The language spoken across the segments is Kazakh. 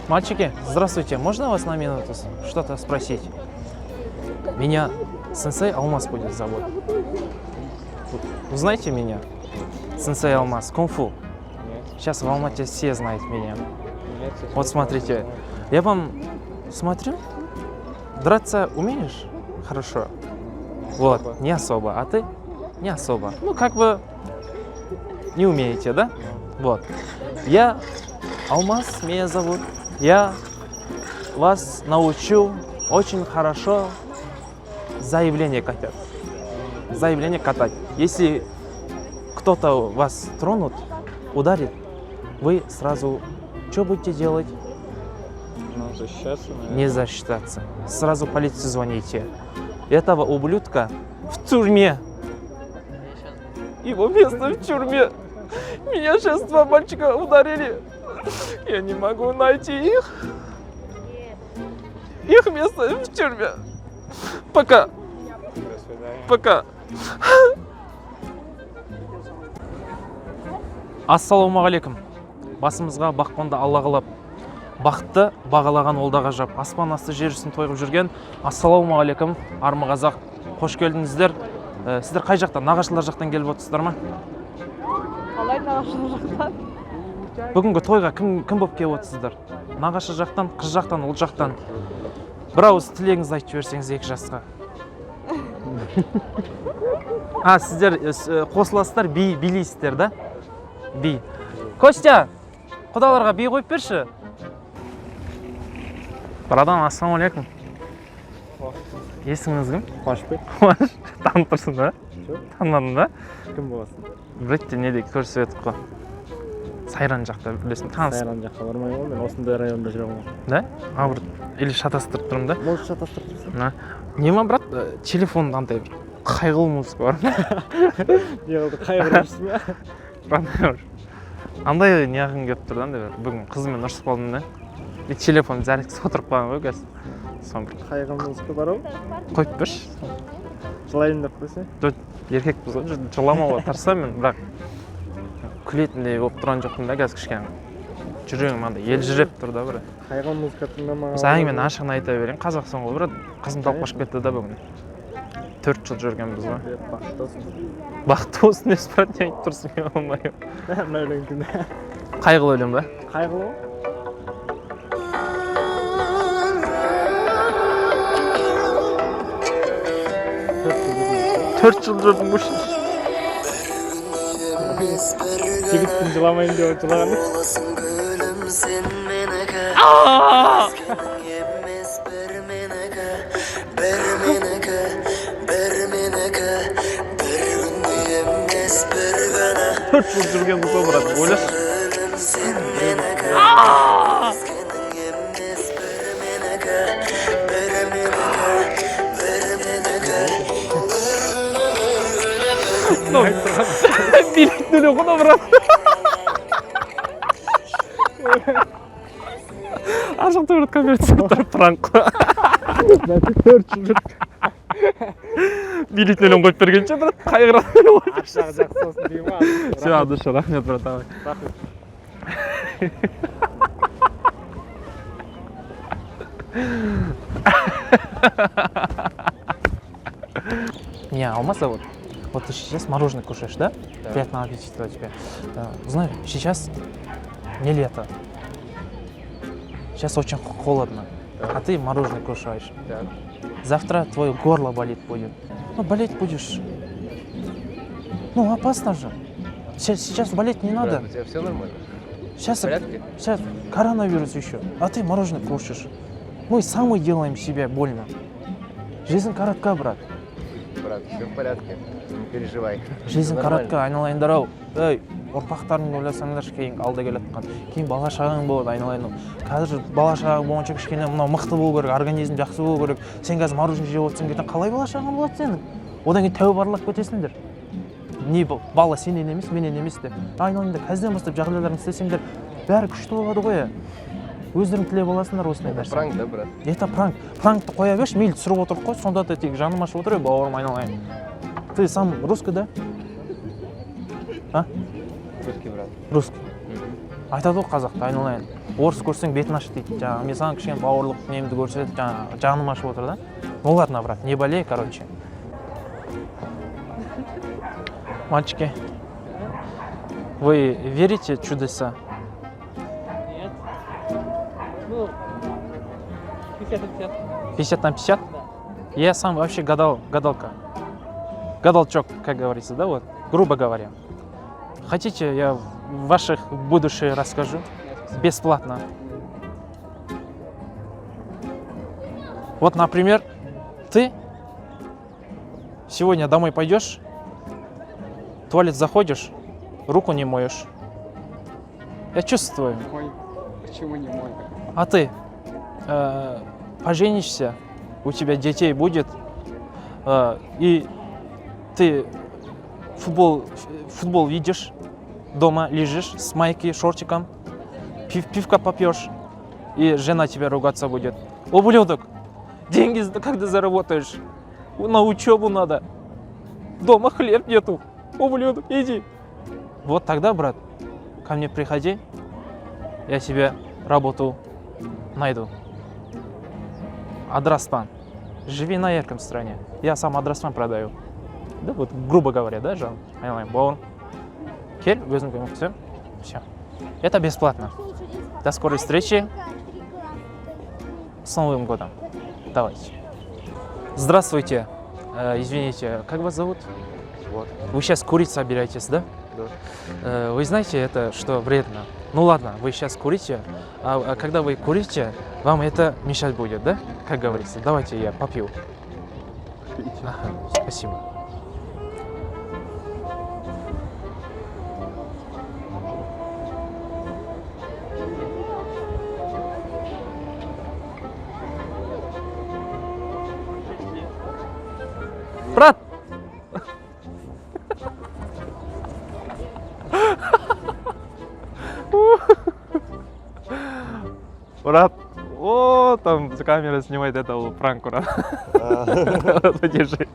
Мальчики, здравствуйте. Можно вас на минуту что-то спросить? Меня сенсей Алмаз будет зовут. Узнаете меня? Сенсей Алмаз, кунг-фу. Сейчас в Алмате все знают меня. Вот смотрите, я вам смотрю, драться умеешь? Хорошо. Вот, не особо. А ты? Не особо. Ну, как бы не умеете, да? Вот. Я Алмаз, меня зовут. Я вас научу очень хорошо заявление катать. Заявление катать. Если кто-то вас тронут, ударит, вы сразу что будете делать? Ну, защищаться, наверное. Не защищаться. Сразу полицию звоните. Этого ублюдка в тюрьме. Его место в тюрьме. Меня сейчас два мальчика ударили. Я не могу найти их. Их место в тюрьме. Пока. До свидания. Пока. Ассалаумағалейкум. Басымызға баққанды Алла қалап, бақытты бағалаған ол да ғажап. Аспан асты жер үстін тойғып жүрген. Ассалаумағалейкум, армы қазақ. Қош келдіңіздер. Сіздер қай жақтан? Нағашылар жақтан келіп отырсыздар ма? Қалай нағашылар жақтан? Бүгінгі тойға кім болып келіп отырсыздар? Нағашы жақтан, қыз жақтан, ұл жақтан. Бір ауыз тілегіңізді айтып жіберсеңіз екі жасқа. Сіздер қосыласыздар, би билейсіздер, да? Би. Костя, құдаларға би қойып берші. Брадан, ассалаумалейкум. Есіңіз кім? Қуанышбек. Қуаныш, танып тұрсың ба? Жоқ. Танымадың ба? Кім боласың? Біретте неде көрсетіп қой. Сайран жақта білесің, таныс. Сайран жаққа бармаймын ғой, мен осындай районда жүремін ғой. Да? Бір или шатастырып тұрмын да? Может, шатастырып тұрсың? Нема, брат, телефонда андай бір қайғылы музыка бар ма? Не қылды, қайғырып жүрсің ба? Андай неғым келіп тұр да, андай бір бүгін қызыммен ұрысып қалдым да. Телефон зарядкасы отырып қалған ғой қазір. Соны бір Қайғылы музыка бар ғой? қойып берші. Жылайын деп қойса? Еркекпіз ғой, жыламауға тырысамын мен, бірақ күлетіндей болып тұрған жоқпын да қазір кішкене. Жүрегім андай елжіреп тұр да бір. Қайғылы музыка тыңдамаған. Осы әңгімені ашығын айта берейін, қазақсың ғой брат. Қызым тауып қашып кетті да бүгін. 4 жыл жүргенбіз ғой. Бақытты болсын. Бақытты болсын десіп брат, не айтып тұрсың, мен болмайым. Мына өлең тыңда. Қайғылы өлең ба? Қайғылы ғой? 4 жыл жүрдім бұл үшін. Жігіттің жыламайын деп жылаған. Төрт жыл жүрген бұл брат, ойлашы. Билеттің өлең ғой брат. Ашық тұрып коммерция тұрып тұран қой. 4 жыл жүрді. Билеттің өлең қойып бергенше брат, қайғыратын өлең қойып берші. Ақшағы жақсы болсын деймін ма? Все, Адыша, рахмет брат, давай. Рахмет. Меня Алмаз зовут. Вот ты сейчас мороженое кушаешь, да? Да. Приятного аппетита тебе. Знаешь, сейчас не лето. Сейчас очень холодно. Да. А ты мороженое кушаешь. Да. Завтра твое горло болит будет. Ну, болеть будешь. Ну, опасно же. Сейчас болеть не надо. У тебя все нормально? Сейчас, В порядке? сейчас коронавирус еще. А ты мороженое кушаешь. Мы сами делаем себе больно. Жизнь коротка, брат. Брат, все в порядке. Не переживай. Жизнь Всё нормально. коротка, айналайындар ау. Ей, ұрпақтарыңды ойласаңдаршы, кейін алда келе жатқан. Кейін бала шағаң болады, айналайын. Қазір бала шағаң болғанша кішкене мынау мықты болу керек, организм жақсы болу керек. Сен қазір мороженое жеп отырсың, ертең қалай бала шағаң болады сенің? Одан кейін тәуіп аралап кетесіңдер. Не бала сенен емес, менен емес деп. Айналайында қазірден бастап жағдайларын істесеңдер, бәрі күшті болады ғой. Өздерің тілеп аласыңдар осындай нәрсе. Пранк, да, брат? Это пранк. Пранкты қоя берші, мейлі түсіріп отырып қой, сонда да тек жаным ашып отыр, бауырым айналайын. Ты сам русский, да? А? Русский, брат. Русский. Айтады ғой қазақта, айналайын. орыс көрсең бетін аш дейді. Жаңағы мен саған кішкене бауырлық немді көрсетіп, жаңағы жаным ашып отыр да. Ну ладно, брат, не болей, короче. Мальчики, вы верите в чудеса? Нет. Ну, 50 на 50. 50 на 50? Я сам вообще гадалка. Гадалчок, как говорится, да, вот, грубо говоря. Хотите, я ваших будущее расскажу? Бесплатно. Вот, например, ты сегодня домой пойдешь, в туалет заходишь, руку не моешь. Я чувствую. Мой. Почему не мой? А ты поженишься, у тебя детей будет, и ты футбол видишь, дома лежишь с майки, шортиком, пивка попьешь, и жена тебя ругаться будет. Ублюдок, деньги когда заработаешь? На учебу надо. Дома хлеб нету. Ублюдок, иди. Вот тогда, брат, ко мне приходи, я тебе работу найду. Адраспан. Живи на ярком стране. Я сам адраспан продаю. Да, вот грубо говоря, да, Жан? Бауыр. Кель, өзің көмектесем. Все. Это бесплатно. До скорой встречи. С Новым годом. Давайте. Здравствуйте. Извините, как вас зовут? Вот. Вы сейчас курить собираетесь, да? Да. Вы знаете, это что вредно? Ну ладно, вы сейчас курите, а когда вы курите, вам это мешать будет, да? Как говорится. Давайте я попью. Ага, спасибо. Брат! Брат, о, там камера снимает, это был пранк, брат. Подержи.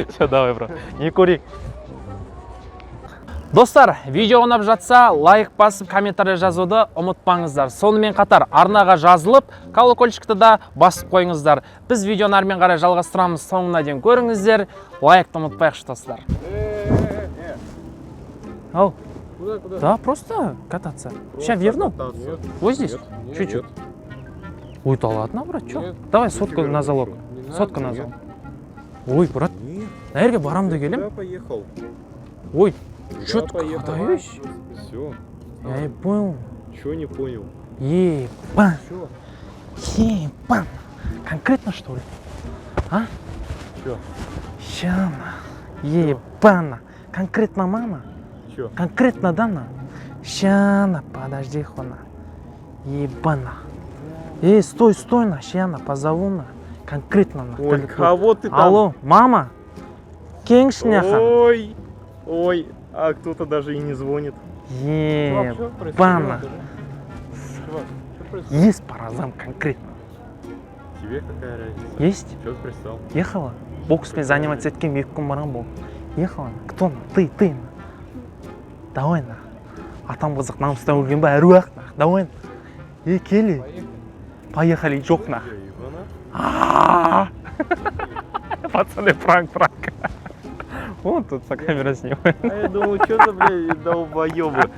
Все, давай, брат. Не кури. Достар, видео ұнап жатса, лайк басып, комментарий жазуды ұмытпаңыздар. Сонымен қатар арнаға жазылып, колокольчикті да басып қойыңыздар. Біз видеоны әрмен қарай жалғастырамыз, соңына дейін көріңіздер. Лайкты ұмытпайықшы, достар. Ау. Куда? Да, просто кататься. Сейчас верну. Вот здесь? Чуть-чуть. Ой, да ладно, брат, что? Давай сотку на залог. Сотка на залог. Ой, брат, наверное, барамды келем. Поехал. Ой, что-то катаюсь. Все. Я не понял. Чего не понял? Ебан. Что? Ебан. Конкретно, что ли? А? Чё? Щана. Ебана. Конкретно мама? Чё? Конкретно Дана? Щана, подожди, хона. Ебана. Стой, на, щана, позову на. Конкретно на. Ой, кого ты там? Алло, мама? Кеңшняха. Ой, а кто-то даже и не звонит. Ебана. Есть паразам конкретно. Тебе какая разница? Есть? Чё ты пристал? Ехала? Бокспен заниматься этим веком баран был. Ехала? Кто на? Ты на. Давай на. А там қызық намыстан өлген ба әруақ на. Давай на. Келі. Поехали, жоқ на. Пацаны, пранк. Вон тут со камеры снимает. А я думал, что за, блядь, долбоёбы.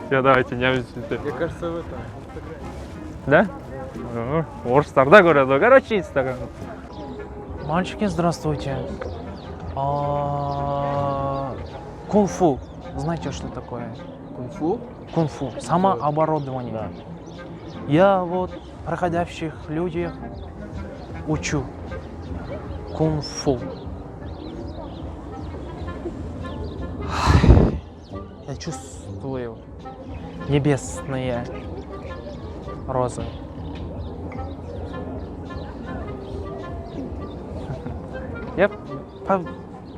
Все, давайте, не объясните. Мне кажется, в этом. Да? Орыстарда говорят, короче, Инстаграм. Мальчики, здравствуйте. Кунг-фу. Знаете, что такое? Кунг-фу? Кунг-фу. Самооборудование. Да. Я вот проходящих людей учу. Кунг-фу. Я чувствую небесные розы. Я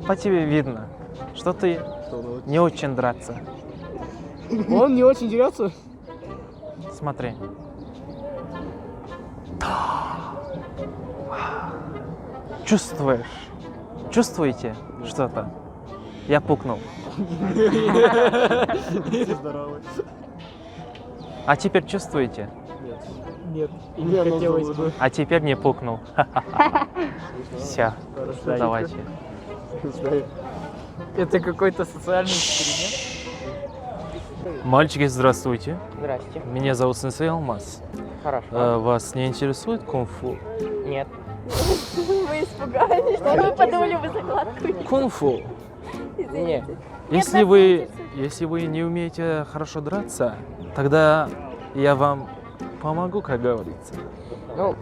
по тебе видно, что ты не очень драться. Он не очень дерется. Смотри. Чувствуешь? Чувствуете что-то? Я пукнул. Здоровый. А теперь чувствуете? Нет. И не хотелось бы. А теперь не пукнул. Все, давайте. Это какой-то социальный эксперимент? Мальчики, здравствуйте. Здрасте. Меня зовут Сенсей Алмаз. Хорошо. Вас не интересует кунг-фу? Нет. Вы испугались, что вы подумали, вы закладку. Кунг-фу. Нет. Если вы не умеете хорошо драться, тогда я вам помогу, как говорится. Ну,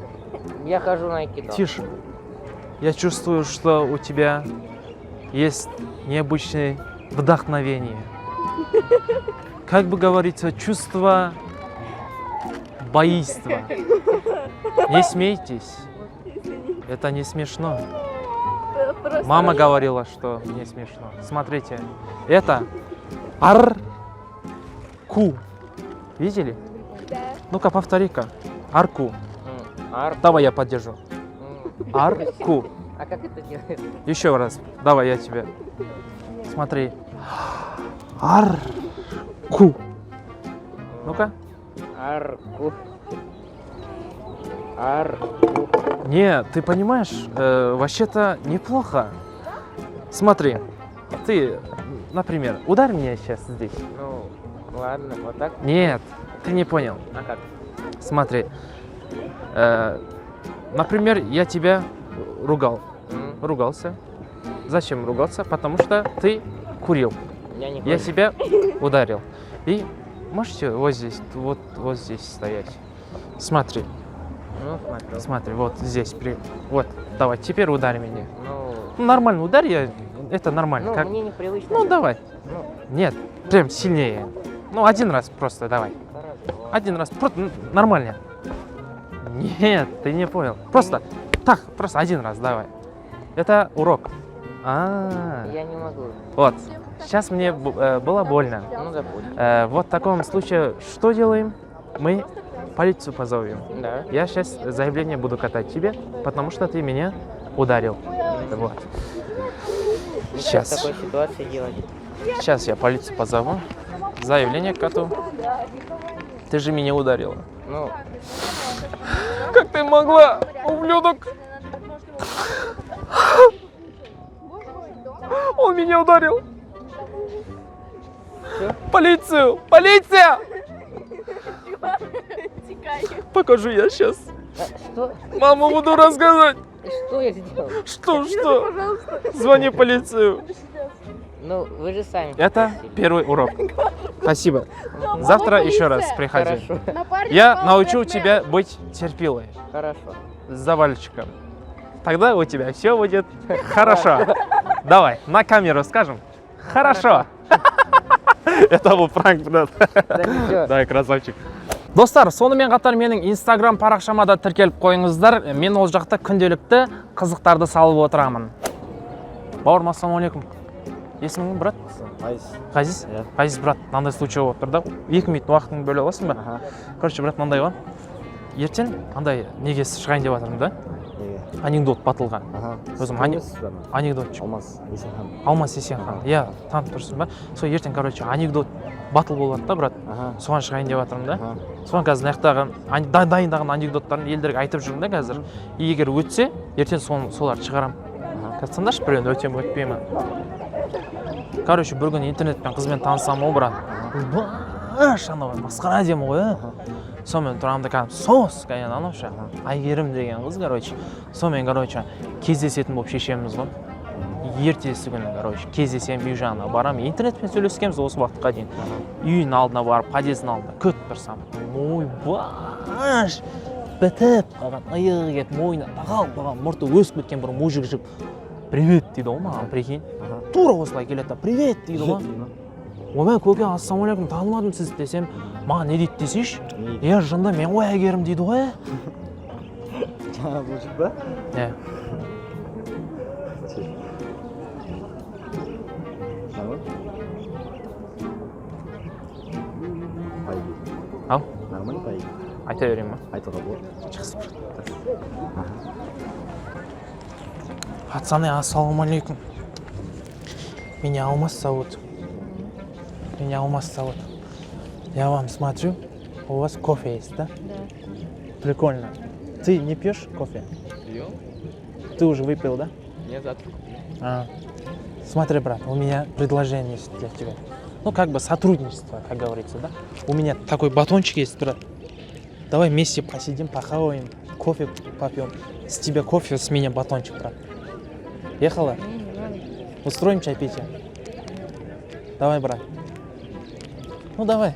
я хожу на айкидо. Тише. Я чувствую, что у тебя есть необычное вдохновение. Как бы говорится, чувство боиства. Не смейтесь. Это не смешно. Просто Мама говорила, что не смешно. Смотрите, это арку. Видели? Да. Ну-ка, повтори-ка. Арку. Ар. Давай я поддержу. Арку. А как это делается? Еще раз. Давай я тебе. Смотри. Арку. Ну-ка. Арку. Арку. Не, ты понимаешь, вообще-то неплохо. Смотри, ты, например, ударь меня сейчас здесь. Ну, ладно, вот так. Нет, ты не понял. А как? Смотри, например, я тебя ругался. Зачем ругался? Потому что ты курил. Я не Я курю. тебя ударил. И можете вот здесь, вот здесь стоять. Смотри, Ну, смотрю. смотри, вот здесь. Вот, давай, теперь ударь меня. Ну, Ну, нормально, ударь я, это нормально. ну Как? мне непривычно. Ну, давай. Ну, Нет, прям сильнее. Ну, один раз просто давай. хорошо. Один раз, просто нормально. Нет, ты не понял. Просто так, просто один раз давай. Это урок. Я не могу. Вот. Сейчас мне было больно. Ну, допустим. Вот в таком случае что делаем? Мы полицию позовем. Да. Я сейчас заявление буду катать тебе, потому что ты меня ударил. Вот. И что в Сейчас. такой ситуации делать? Сейчас я полицию позову. Заявление кату. Ты же меня ударила. Ну, Как ты могла, ублюдок? Он меня ударил. Чё? Полицию! Полиция! Текай. Покажу я сейчас. что? Маму буду рассказывать. Что я сделал? Что? Пожалуйста. Звони полицию. Ну, вы же сами. Это попросили. первый урок. Спасибо. Завтра еще раз приходи. Хорошо. Напарник Я стал научу Бэтмен. тебя быть терпилой. Хорошо. С завальчиком. Тогда у тебя все будет хорошо. Давай, на камеру скажем. Хорошо. Это был пранк, брат. Да ничего. Давай, красавчик. Достар, сонымен қатар менің Instagram парақшама да тіркеліп қойыңыздар. Мен ол жақта күнделікті қызықтарды салып отырамын. Бауырым, ассалаумағалейкум. Есімің кім, брат? Ғазиз? Иә. Ғазиз, брат, мынандай случай болып тұр да. 2 минут уақытыңды бөле аласың ба? Короче, брат, мынандай ғой. Ертең андай неге шығайын деп жатырмын да. Анекдот батылға. Өзім анекдотчик. Алмас Есенхан. Иә, танып тұрсың ба? Сол ертең, короче, анекдот батыл болады да, брат. Соған шығайын деп жатырмын да. Соған қазір мынаяқтағы дайындаған анекдоттарын елдерге айтып жүрмін да қазір. И егер өтсе, ертең соларды шығарамын. Қазір тыңдашы, біреуін өтем, өтпеймін. Короче, бір күні интернетпен қызбен танысам ғой, брат. Анау масқара әдемі ғой, сонымен тұрамын да кәдімгі сос, анау ше. Айгерім деген қыз, короче. Сонымен, короче, кездесетін болып шешеміз ғой. Ертесі күні, короче, кездесем үй жағына барамын. Интернетпен сөйлескенбіз осы уақытқа дейін. Үйінің алдына барып, подъездің алдына күтіп тұрсам. Ойбаш! Бітіп қалған, иығы кетіп, мойнына тағал, мұрты өсіп кеткен бір мужик жүк. Привет дейді ғой маған, прикинь. Тура осылай келеді, привет дейді ғой. Мен көке, ассалаумағалейкум, танымадым сіз десем, маған не дейді десейші? Е, жында мен ғой әйгерім дейді ғой. Жаңа мужик па? Е. Ау, Нормально поедем? айта берейін ба? Айтуға болады. Жақсы, брат. Пацаны, ассалаумалейкум. Меня Алмаз зовут. Я вам смотрю, У вас кофе есть, да? Да. Прикольно. Ты не пьешь кофе? Пью? Ты уже выпил, да? Нет, завтра куплю. А. Смотри, брат, у меня предложение есть для тебя. Ну, как бы сотрудничество, как говорится, да? У меня такой батончик есть, брат. Давай вместе посидим, похаваем, кофе попьем. С тебя кофе, с меня батончик, брат. Ехала? Не надо. Устроим чайпитие? Давай, брат. Ну, давай.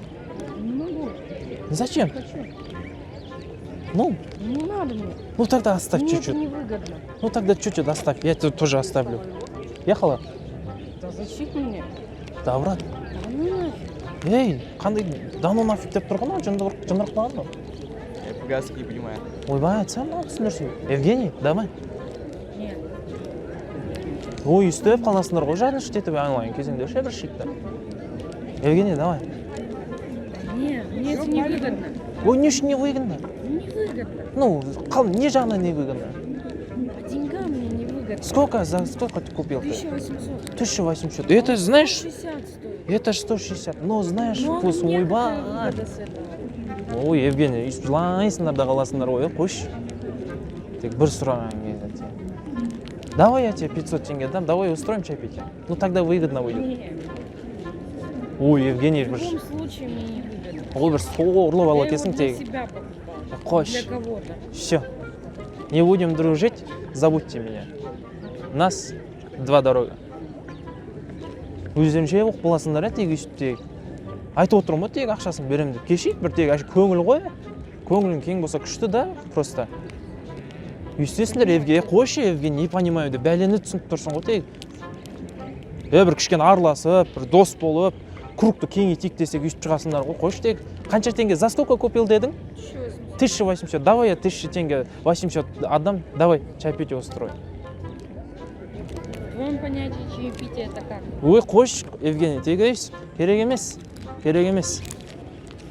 Не могу. Зачем? Хочу. Ну, Не надо мне. ну тогда оставь Мне это чуть-чуть. невыгодно. Ну тогда чуть-чуть оставь. Я тут тоже оставлю. Ехала? Да зачем мне? Да, брат. Да ну нафиг. Ей, қандай дану нафиг деп тұрған ғой, жындырықтаған ғой. Я по-гадски не понимаю. Ойбай, сен маған түсінерсің. Евгений, давай. Нет. Ой, үстіп қаласыңдар ғой, жарнышты етіп айналайын кезеңде ше бір шикті. Евгений, давай. Нет, мне это невыгодно. Ой, не үшін не выгодно? Невыгодно. Ну, не жағынан не выгодно? По деньгам мне невыгодно. Сколько, за сколько ты купил? 1800. 1800. Это, знаешь, 160 стоит. это 160. Но знаешь, Но вкус, мне ойбай. какая выгода с этого? Ой, Евгений, жылайсыңдар да қаласыңдар ғой, қойшы. Тек бір сұраған кезде. Давай я тебе 500 тенге дам, давай устроим чайпитие. Ну тогда выгодно выйдет. Нет. Ой, Евгений, В бір любом случае мне невыгодно. ол бір сорлы бала Я кесің его для тек. себя покупал. Қош. Для кого-то. Все. Не будем дружить, забудьте меня. У нас два дорога. Өздерінше оқып боласыңдар, тек өйстіп тек. Айтып отырмын ғой, тек ақшасын беремін деп. Кешейік бір тек көңіл ғой. Көңілің кең болса күшті да, просто. Өйстесіңдер, Евгений, қойшы, Евгений, не понимаю деп, бәлені түсініп тұрсың ғой, тек. Бір кішкене араласып, бір дос болып, кругты кеңейтейік десек өйстіп шығасыңдар ғой, қойшы тек. Қанша теңге, за сколько купил дедің? 1800. Давай я 1000 тенге, 800 отдам, давай чайпитие устрой. В твоем понятии чаепитие это как? Ой, қойшы, Евгений, тек өйс, керек емес, керек емес.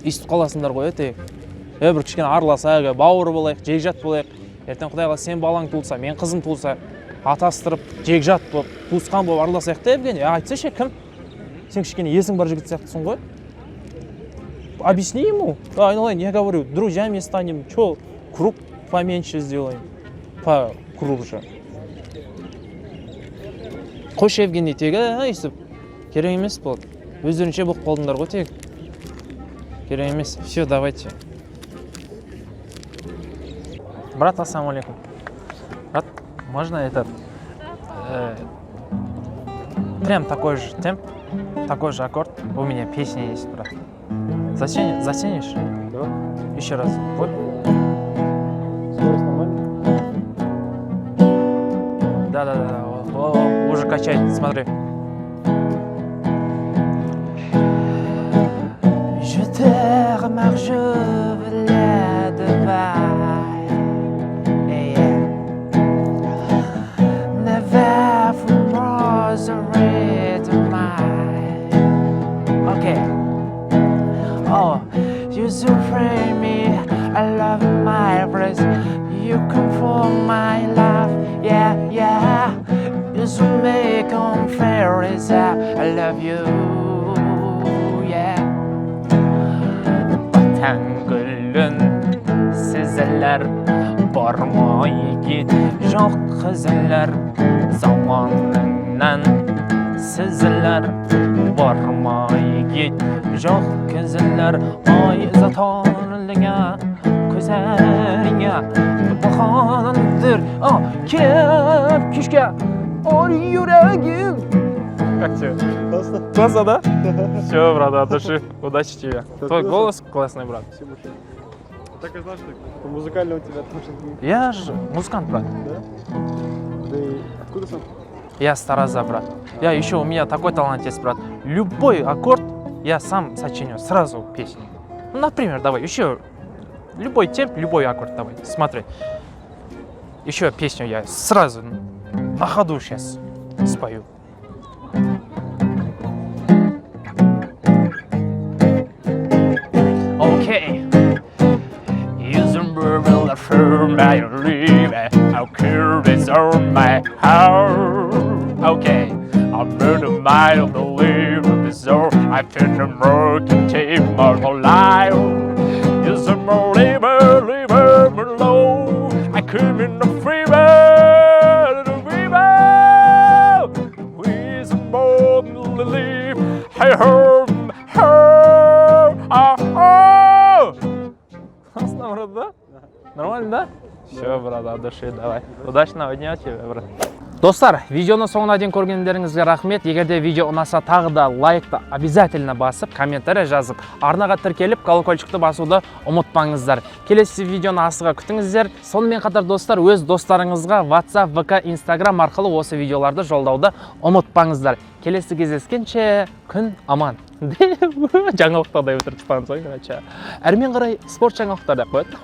Өйстіп қаласыңдар ғой, тек. Бір кішкене араласақ, бауыр болайық, жекжат болайық. Ертең құдайға сен балаң туылса, мен қызым туылса, атастырып, жекжат болып, туысқан болып араласайық та, Евгений. Айтсайшы, кім? Сен кішкене есің бар жігіт сияқтысың ғой. Объясни ему. Айналайын, я говорю, друзьями станем. Чё, круг поменьше сделаем. По кругу же. Қош, Евгений, тегі, өйстіп. Керек емес болды. Өздерінше болып қалдыңдар ғой, тек. Керек емес. Все, давайте. Брат, ассалаумалейкум. Брат, можно этот... прям такой же темп, такой же аккорд. У меня песня есть, брат. Затянешь? Да. Еще раз. Вот. Скорость нормальная? Да. О, уже качает, смотри. Je te remarque, je veux la devant. Never from rosary to mine. Okay. Oh, you surprise me. I love my breath. You come for my love. Yeah. You should make unfair is I love you. Yeah. Vatan gülün sizler barmayı git. Жоқ kızlar zamanından sizler barmayı git. Жоқ kızlar ay zatanlığa көзәріңе бақаныңдыр келіп кешке ой жүрегім. Как тебе? Классно. Классно, да? Все, брат, от души. Удачи тебе. Твой голос классный, брат. Спасибо большое. Так и знаешь, что по музыкальному тебя отношения. Я же музыкант, брат. Да? Да и откуда сам? Я с Тараза, брат. У меня такой талант есть, брат. Любой аккорд я сам сочиню сразу песню. Ну, например, давай, еще любой темп, любой аккорд, давай, смотри. Еще песню я сразу на ходу сейчас спою. Окей. Will affirm my dream. How curious on my heart. Okay, I'm in the mind of the live of the soul. I feel the murky tape of my life. брат, да? Нормально, да? Все, брат, от души, давай. Удачного дня тебе, брат. Достар, видеоны соңына дейін көргендеріңізге рахмет. Егерде видео ұнаса тағы да лайкты обязательно басып, комментарий жазып, арнаға тіркеліп, колокольчикті басуды ұмытпаңыздар. Келесі видеоны асыға күтіңіздер. Сонымен қатар достар, өз достарыңызға WhatsApp, VK, Instagram арқылы осы видеоларды жолдауды ұмытпаңыздар. Келесі кездескенше күн аман. Жаңалықтарда өтіріп шықпаңыз ғой. Әрмен қарай спорт жаңалықтар деп қояды.